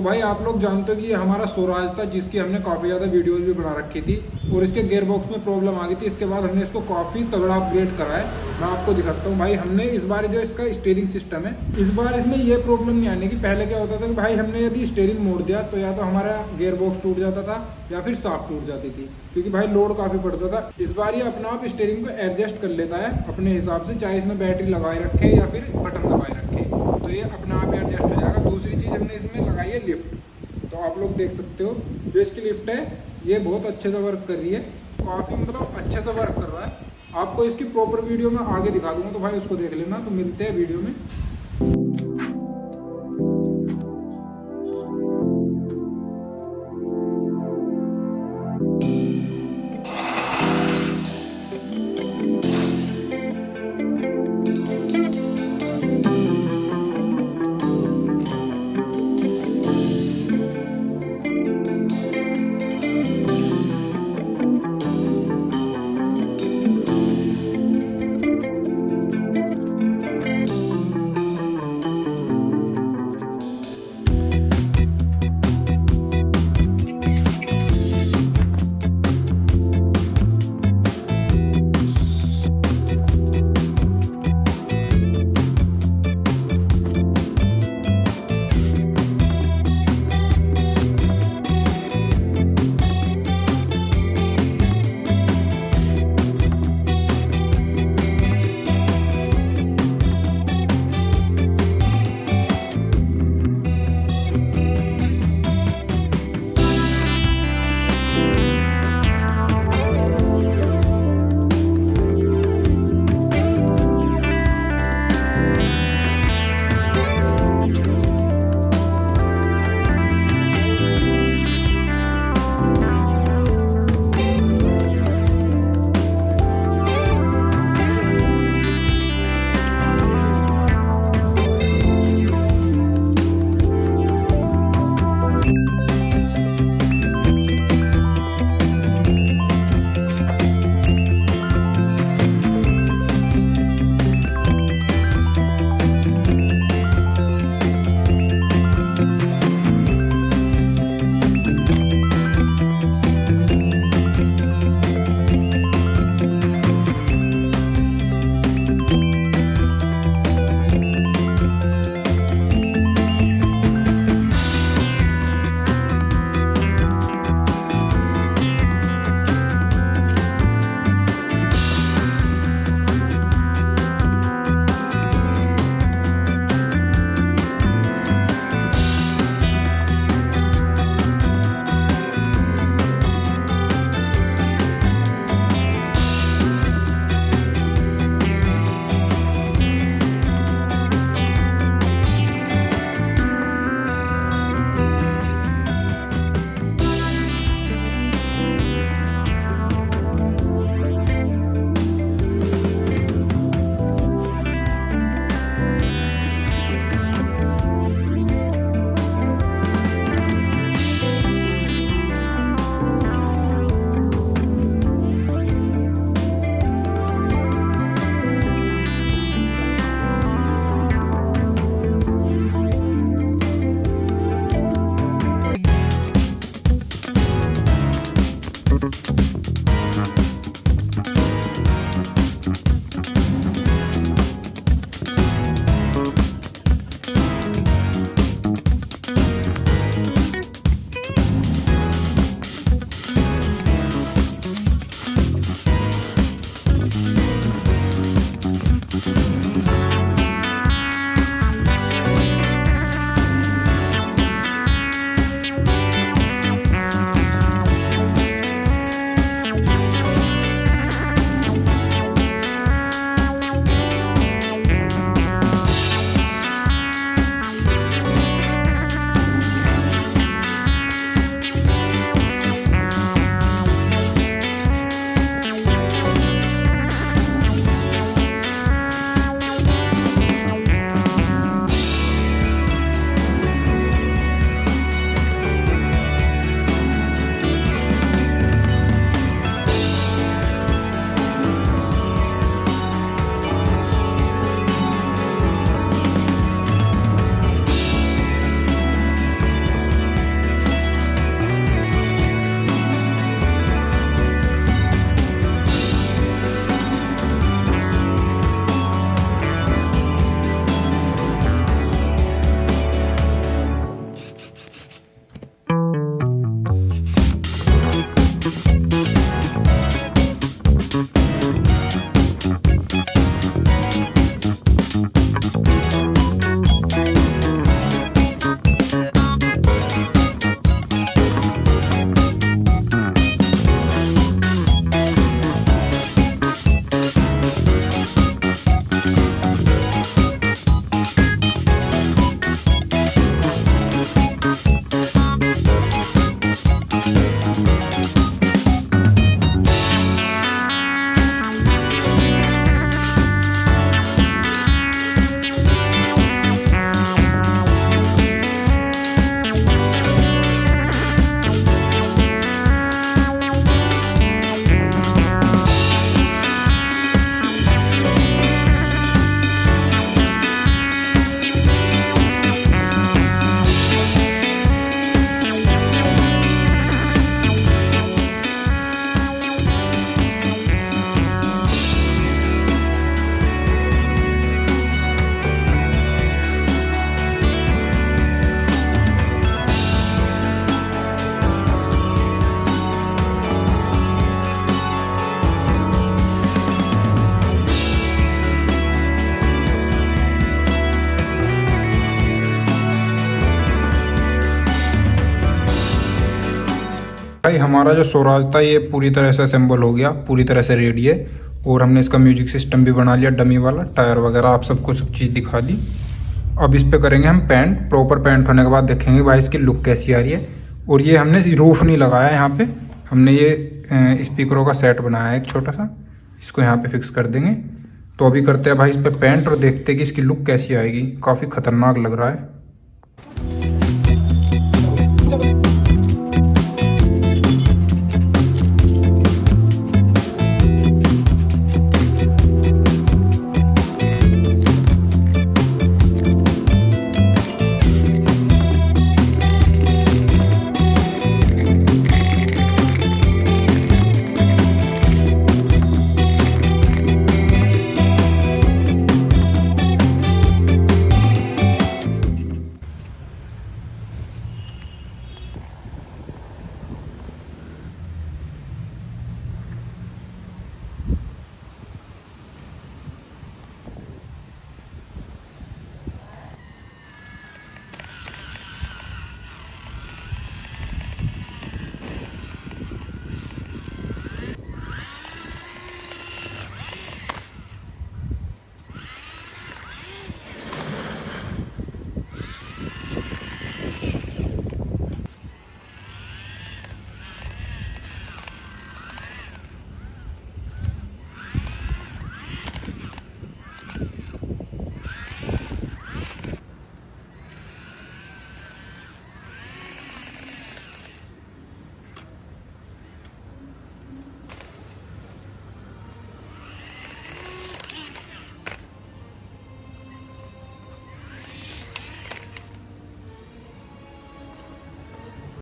भाई आप लोग जानते हो कि ये हमारा स्वराज था, जिसकी हमने काफ़ी ज़्यादा वीडियोस भी बना रखी थी और इसके गियर बॉक्स में प्रॉब्लम आ गई थी। इसके बाद हमने इसको काफ़ी तगड़ा अपग्रेड करा है। मैं आपको दिखाता हूँ भाई। हमने इस बार जो इसका स्टीयरिंग सिस्टम है, इस बार इसमें ये प्रॉब्लम नहीं आने की। पहले क्या होता था कि भाई हमने यदि स्टीयरिंग मोड़ दिया तो या तो हमारा गियर बॉक्स टूट जाता था या फिर शाफ्ट टूट जाती थी, क्योंकि भाई लोड काफ़ी पड़ता था। इस बार ये अपने आप स्टीयरिंग को एडजस्ट कर लेता है अपने हिसाब से, चाहे इसमें बैटरी लगाए रखे या फिर बटन दबाए रखे, तो ये अपने आप एडजस्ट हो जाएगा। दूसरी चीज़ हमने इसमें लगाई है लिफ्ट। तो आप लोग देख सकते हो जो इसकी लिफ्ट है ये बहुत अच्छे से वर्क कर रही है, काफ़ी मतलब अच्छे से वर्क कर रहा है। आपको इसकी प्रॉपर वीडियो में आगे दिखा दूंगा, तो भाई उसको देख लेना। तो मिलते हैं वीडियो में। हमारा जो स्वराज था ये पूरी तरह से असेंबल हो गया, पूरी तरह से रेडी है। और हमने इसका म्यूजिक सिस्टम भी बना लिया डमी वाला, टायर वगैरह आप सबको सब चीज़ दिखा दी। अब इस पे करेंगे हम पेंट। प्रॉपर पेंट होने के बाद देखेंगे भाई इसकी लुक कैसी आ रही है। और ये हमने रूफ नहीं लगाया यहाँ पे, हमने ये स्पीकरों का सेट बनाया है एक छोटा सा, इसको यहाँ पे फिक्स कर देंगे। तो अभी करते हैं भाई इस पे पेंट और देखते हैं कि इसकी लुक कैसी आएगी। काफ़ी खतरनाक लग रहा है।